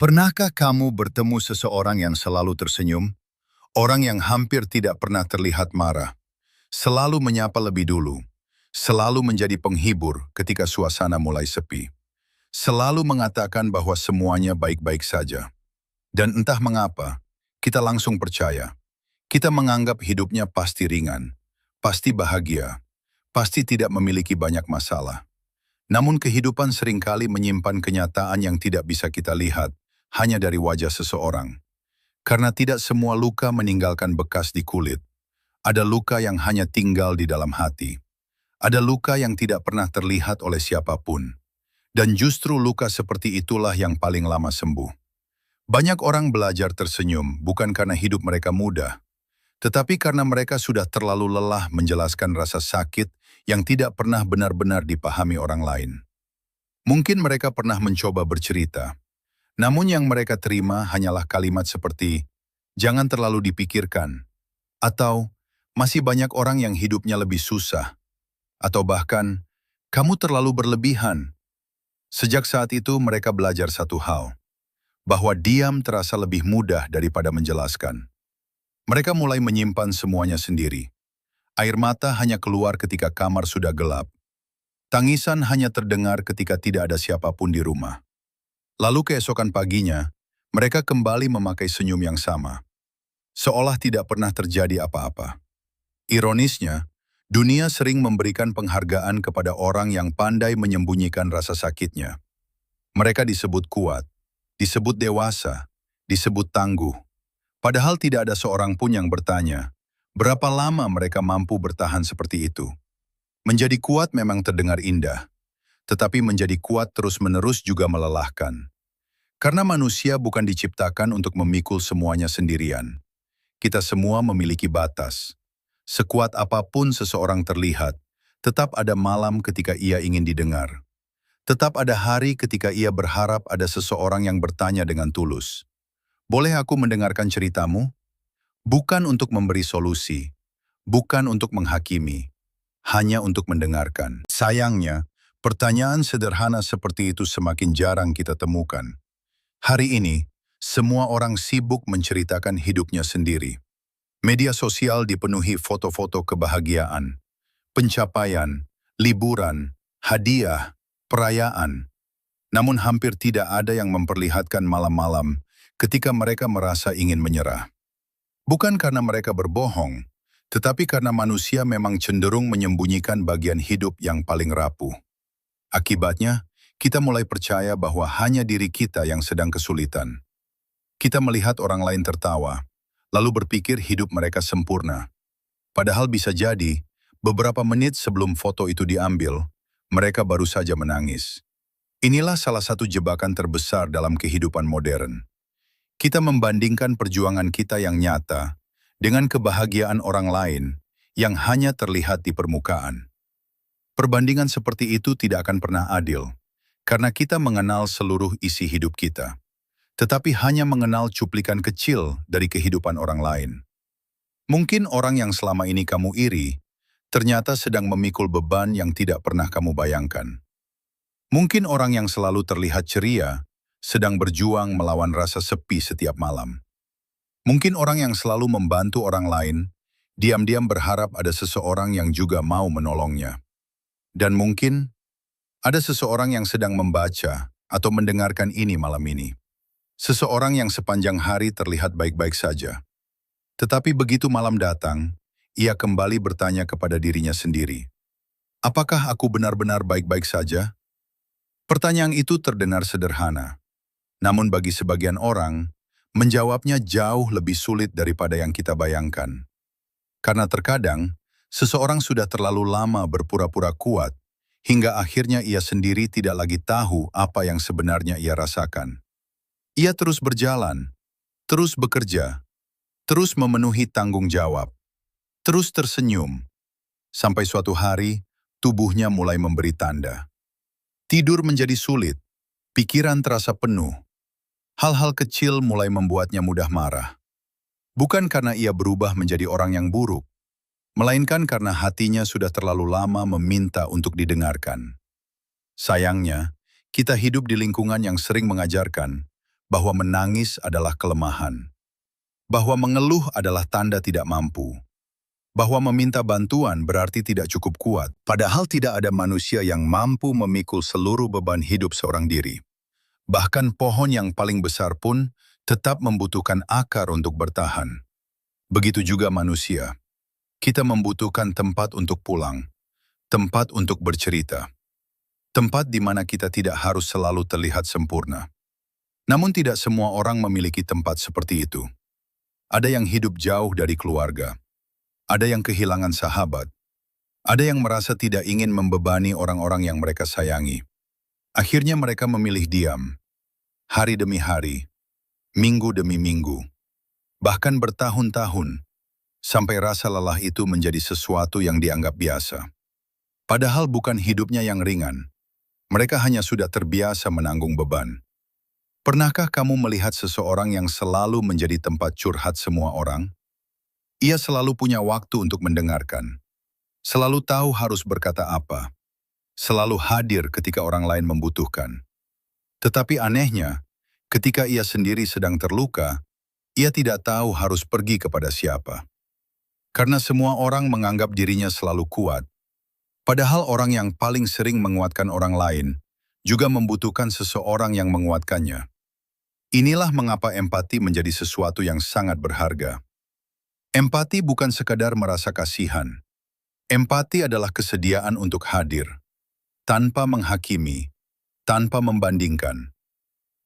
Pernahkah kamu bertemu seseorang yang selalu tersenyum? Orang yang hampir tidak pernah terlihat marah, selalu menyapa lebih dulu, selalu menjadi penghibur ketika suasana mulai sepi, selalu mengatakan bahwa semuanya baik-baik saja. Dan entah mengapa, kita langsung percaya. Kita menganggap hidupnya pasti ringan, pasti bahagia, pasti tidak memiliki banyak masalah. Namun kehidupan seringkali menyimpan kenyataan yang tidak bisa kita lihat hanya dari wajah seseorang. Karena tidak semua luka meninggalkan bekas di kulit. Ada luka yang hanya tinggal di dalam hati. Ada luka yang tidak pernah terlihat oleh siapapun. Dan justru luka seperti itulah yang paling lama sembuh. Banyak orang belajar tersenyum bukan karena hidup mereka mudah, tetapi karena mereka sudah terlalu lelah menjelaskan rasa sakit yang tidak pernah benar-benar dipahami orang lain. Mungkin mereka pernah mencoba bercerita, namun yang mereka terima hanyalah kalimat seperti, "Jangan terlalu dipikirkan," atau "Masih banyak orang yang hidupnya lebih susah," atau bahkan, "Kamu terlalu berlebihan." Sejak saat itu mereka belajar satu hal, bahwa diam terasa lebih mudah daripada menjelaskan. Mereka mulai menyimpan semuanya sendiri. Air mata hanya keluar ketika kamar sudah gelap. Tangisan hanya terdengar ketika tidak ada siapapun di rumah. Lalu keesokan paginya, mereka kembali memakai senyum yang sama. Seolah tidak pernah terjadi apa-apa. Ironisnya, dunia sering memberikan penghargaan kepada orang yang pandai menyembunyikan rasa sakitnya. Mereka disebut kuat, disebut dewasa, disebut tangguh. Padahal tidak ada seorang pun yang bertanya, berapa lama mereka mampu bertahan seperti itu. Menjadi kuat memang terdengar indah, tetapi menjadi kuat terus-menerus juga melelahkan. Karena manusia bukan diciptakan untuk memikul semuanya sendirian. Kita semua memiliki batas. Sekuat apapun seseorang terlihat, tetap ada malam ketika ia ingin didengar. Tetap ada hari ketika ia berharap ada seseorang yang bertanya dengan tulus. "Boleh aku mendengarkan ceritamu?" Bukan untuk memberi solusi, bukan untuk menghakimi, hanya untuk mendengarkan. Sayangnya, pertanyaan sederhana seperti itu semakin jarang kita temukan. Hari ini, semua orang sibuk menceritakan hidupnya sendiri. Media sosial dipenuhi foto-foto kebahagiaan, pencapaian, liburan, hadiah, perayaan. Namun hampir tidak ada yang memperlihatkan malam-malam ketika mereka merasa ingin menyerah. Bukan karena mereka berbohong, tetapi karena manusia memang cenderung menyembunyikan bagian hidup yang paling rapuh. Akibatnya, kita mulai percaya bahwa hanya diri kita yang sedang kesulitan. Kita melihat orang lain tertawa, lalu berpikir hidup mereka sempurna. Padahal bisa jadi, beberapa menit sebelum foto itu diambil, mereka baru saja menangis. Inilah salah satu jebakan terbesar dalam kehidupan modern. Kita membandingkan perjuangan kita yang nyata dengan kebahagiaan orang lain yang hanya terlihat di permukaan. Perbandingan seperti itu tidak akan pernah adil, karena kita mengenal seluruh isi hidup kita, tetapi hanya mengenal cuplikan kecil dari kehidupan orang lain. Mungkin orang yang selama ini kamu iri, ternyata sedang memikul beban yang tidak pernah kamu bayangkan. Mungkin orang yang selalu terlihat ceria, sedang berjuang melawan rasa sepi setiap malam. Mungkin orang yang selalu membantu orang lain, diam-diam berharap ada seseorang yang juga mau menolongnya. Dan mungkin ada seseorang yang sedang membaca atau mendengarkan ini malam ini. Seseorang yang sepanjang hari terlihat baik-baik saja. Tetapi begitu malam datang, ia kembali bertanya kepada dirinya sendiri. Apakah aku benar-benar baik-baik saja? Pertanyaan itu terdengar sederhana. Namun bagi sebagian orang, menjawabnya jauh lebih sulit daripada yang kita bayangkan. Karena terkadang, seseorang sudah terlalu lama berpura-pura kuat, hingga akhirnya ia sendiri tidak lagi tahu apa yang sebenarnya ia rasakan. Ia terus berjalan, terus bekerja, terus memenuhi tanggung jawab, terus tersenyum, sampai suatu hari tubuhnya mulai memberi tanda. Tidur menjadi sulit, pikiran terasa penuh. Hal-hal kecil mulai membuatnya mudah marah. Bukan karena ia berubah menjadi orang yang buruk, melainkan karena hatinya sudah terlalu lama meminta untuk didengarkan. Sayangnya, kita hidup di lingkungan yang sering mengajarkan bahwa menangis adalah kelemahan, bahwa mengeluh adalah tanda tidak mampu, bahwa meminta bantuan berarti tidak cukup kuat, padahal tidak ada manusia yang mampu memikul seluruh beban hidup seorang diri. Bahkan pohon yang paling besar pun tetap membutuhkan akar untuk bertahan. Begitu juga manusia. Kita membutuhkan tempat untuk pulang, tempat untuk bercerita, tempat di mana kita tidak harus selalu terlihat sempurna. Namun tidak semua orang memiliki tempat seperti itu. Ada yang hidup jauh dari keluarga, ada yang kehilangan sahabat, ada yang merasa tidak ingin membebani orang-orang yang mereka sayangi. Akhirnya mereka memilih diam, hari demi hari, minggu demi minggu, bahkan bertahun-tahun, sampai rasa lelah itu menjadi sesuatu yang dianggap biasa. Padahal bukan hidupnya yang ringan, mereka hanya sudah terbiasa menanggung beban. Pernahkah kamu melihat seseorang yang selalu menjadi tempat curhat semua orang? Ia selalu punya waktu untuk mendengarkan, selalu tahu harus berkata apa, selalu hadir ketika orang lain membutuhkan. Tetapi anehnya, ketika ia sendiri sedang terluka, ia tidak tahu harus pergi kepada siapa. Karena semua orang menganggap dirinya selalu kuat, padahal orang yang paling sering menguatkan orang lain juga membutuhkan seseorang yang menguatkannya. Inilah mengapa empati menjadi sesuatu yang sangat berharga. Empati bukan sekadar merasa kasihan. Empati adalah kesediaan untuk hadir, tanpa menghakimi, tanpa membandingkan,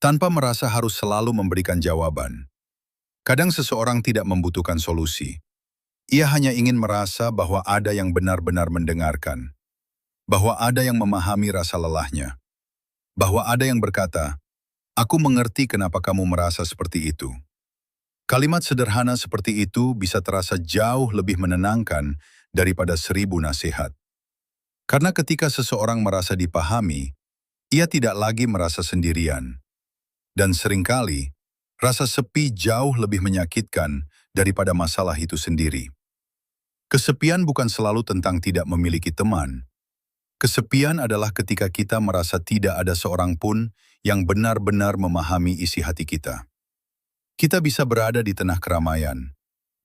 tanpa merasa harus selalu memberikan jawaban. Kadang seseorang tidak membutuhkan solusi. Ia hanya ingin merasa bahwa ada yang benar-benar mendengarkan, bahwa ada yang memahami rasa lelahnya, bahwa ada yang berkata, "Aku mengerti kenapa kamu merasa seperti itu." Kalimat sederhana seperti itu bisa terasa jauh lebih menenangkan daripada 1000 nasihat. Karena ketika seseorang merasa dipahami, ia tidak lagi merasa sendirian. Dan seringkali, rasa sepi jauh lebih menyakitkan daripada masalah itu sendiri. Kesepian bukan selalu tentang tidak memiliki teman. Kesepian adalah ketika kita merasa tidak ada seorang pun yang benar-benar memahami isi hati kita. Kita bisa berada di tengah keramaian,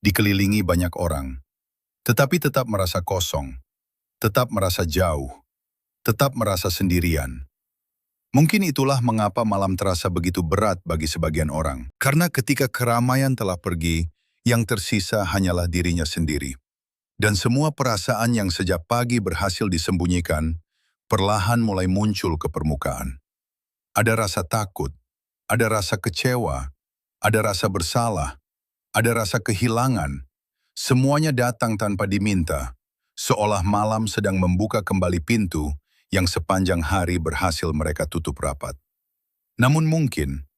dikelilingi banyak orang, tetapi tetap merasa kosong, tetap merasa jauh, tetap merasa sendirian. Mungkin itulah mengapa malam terasa begitu berat bagi sebagian orang. Karena ketika keramaian telah pergi, yang tersisa hanyalah dirinya sendiri. Dan semua perasaan yang sejak pagi berhasil disembunyikan, perlahan mulai muncul ke permukaan. Ada rasa takut, ada rasa kecewa, ada rasa bersalah, ada rasa kehilangan. Semuanya datang tanpa diminta, seolah malam sedang membuka kembali pintu yang sepanjang hari berhasil mereka tutup rapat. Namun mungkin,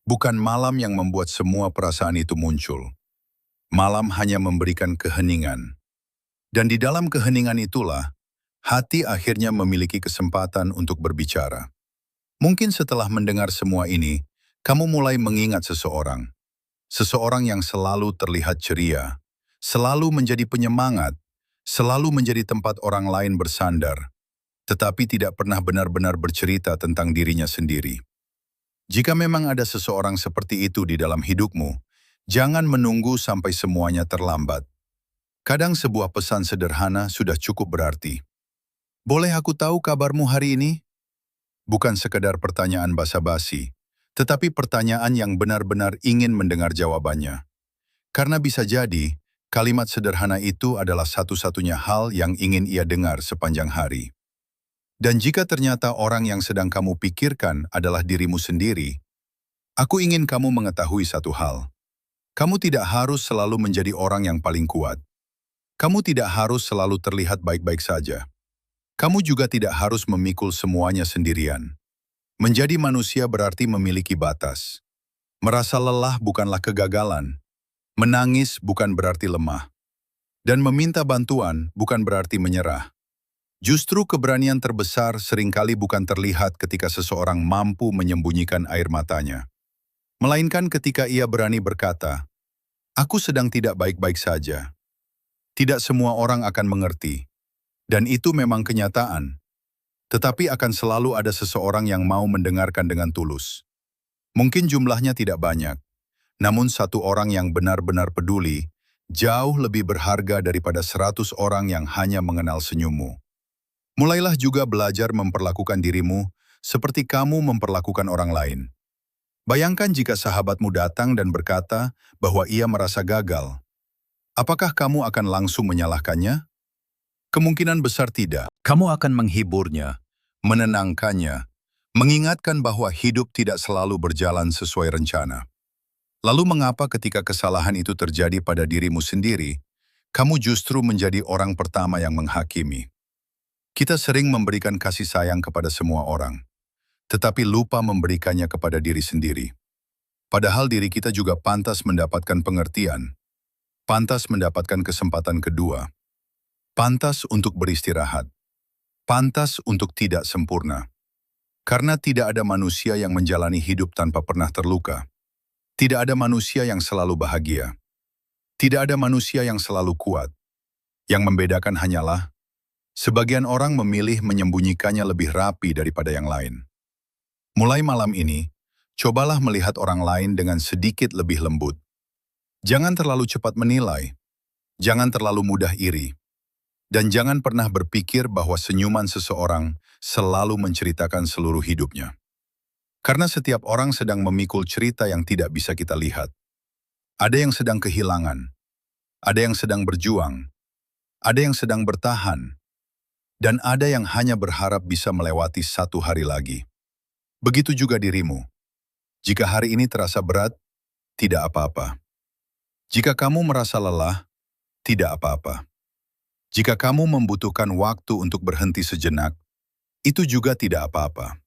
bukan malam yang membuat semua perasaan itu muncul. Malam hanya memberikan keheningan. Dan di dalam keheningan itulah, hati akhirnya memiliki kesempatan untuk berbicara. Mungkin setelah mendengar semua ini, kamu mulai mengingat seseorang. Seseorang yang selalu terlihat ceria, selalu menjadi penyemangat, selalu menjadi tempat orang lain bersandar, tetapi tidak pernah benar-benar bercerita tentang dirinya sendiri. Jika memang ada seseorang seperti itu di dalam hidupmu, jangan menunggu sampai semuanya terlambat. Kadang sebuah pesan sederhana sudah cukup berarti. "Boleh aku tahu kabarmu hari ini?" Bukan sekedar pertanyaan basa-basi, tetapi pertanyaan yang benar-benar ingin mendengar jawabannya. Karena bisa jadi, kalimat sederhana itu adalah satu-satunya hal yang ingin ia dengar sepanjang hari. Dan jika ternyata orang yang sedang kamu pikirkan adalah dirimu sendiri, aku ingin kamu mengetahui satu hal. Kamu tidak harus selalu menjadi orang yang paling kuat. Kamu tidak harus selalu terlihat baik-baik saja. Kamu juga tidak harus memikul semuanya sendirian. Menjadi manusia berarti memiliki batas. Merasa lelah bukanlah kegagalan. Menangis bukan berarti lemah. Dan meminta bantuan bukan berarti menyerah. Justru keberanian terbesar seringkali bukan terlihat ketika seseorang mampu menyembunyikan air matanya. Melainkan ketika ia berani berkata, "Aku sedang tidak baik-baik saja." Tidak semua orang akan mengerti, dan itu memang kenyataan. Tetapi akan selalu ada seseorang yang mau mendengarkan dengan tulus. Mungkin jumlahnya tidak banyak, namun satu orang yang benar-benar peduli jauh lebih berharga daripada 100 orang yang hanya mengenal senyummu. Mulailah juga belajar memperlakukan dirimu seperti kamu memperlakukan orang lain. Bayangkan jika sahabatmu datang dan berkata bahwa ia merasa gagal. Apakah kamu akan langsung menyalahkannya? Kemungkinan besar tidak. Kamu akan menghiburnya, menenangkannya, mengingatkan bahwa hidup tidak selalu berjalan sesuai rencana. Lalu mengapa ketika kesalahan itu terjadi pada dirimu sendiri, kamu justru menjadi orang pertama yang menghakimi? Kita sering memberikan kasih sayang kepada semua orang, tetapi lupa memberikannya kepada diri sendiri. Padahal diri kita juga pantas mendapatkan pengertian, pantas mendapatkan kesempatan kedua, pantas untuk beristirahat, pantas untuk tidak sempurna. Karena tidak ada manusia yang menjalani hidup tanpa pernah terluka. Tidak ada manusia yang selalu bahagia. Tidak ada manusia yang selalu kuat. Yang membedakan hanyalah, sebagian orang memilih menyembunyikannya lebih rapi daripada yang lain. Mulai malam ini, cobalah melihat orang lain dengan sedikit lebih lembut. Jangan terlalu cepat menilai, jangan terlalu mudah iri, dan jangan pernah berpikir bahwa senyuman seseorang selalu menceritakan seluruh hidupnya. Karena setiap orang sedang memikul cerita yang tidak bisa kita lihat. Ada yang sedang kehilangan, ada yang sedang berjuang, ada yang sedang bertahan, dan ada yang hanya berharap bisa melewati satu hari lagi. Begitu juga dirimu. Jika hari ini terasa berat, tidak apa-apa. Jika kamu merasa lelah, tidak apa-apa. Jika kamu membutuhkan waktu untuk berhenti sejenak, itu juga tidak apa-apa.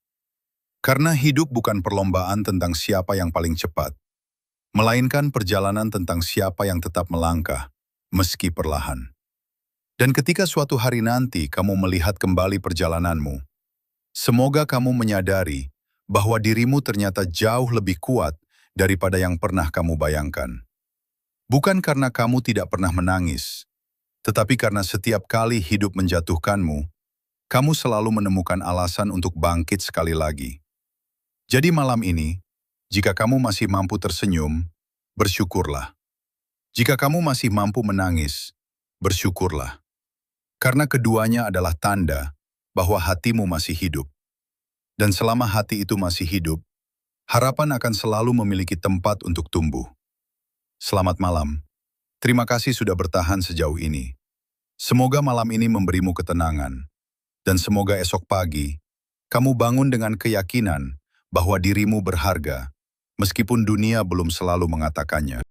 Karena hidup bukan perlombaan tentang siapa yang paling cepat, melainkan perjalanan tentang siapa yang tetap melangkah, meski perlahan. Dan ketika suatu hari nanti kamu melihat kembali perjalananmu, semoga kamu menyadari bahwa dirimu ternyata jauh lebih kuat daripada yang pernah kamu bayangkan. Bukan karena kamu tidak pernah menangis, tetapi karena setiap kali hidup menjatuhkanmu, kamu selalu menemukan alasan untuk bangkit sekali lagi. Jadi malam ini, jika kamu masih mampu tersenyum, bersyukurlah. Jika kamu masih mampu menangis, bersyukurlah. Karena keduanya adalah tanda bahwa hatimu masih hidup. Dan selama hati itu masih hidup, harapan akan selalu memiliki tempat untuk tumbuh. Selamat malam. Terima kasih sudah bertahan sejauh ini. Semoga malam ini memberimu ketenangan. Dan semoga esok pagi, kamu bangun dengan keyakinan bahwa dirimu berharga, meskipun dunia belum selalu mengatakannya.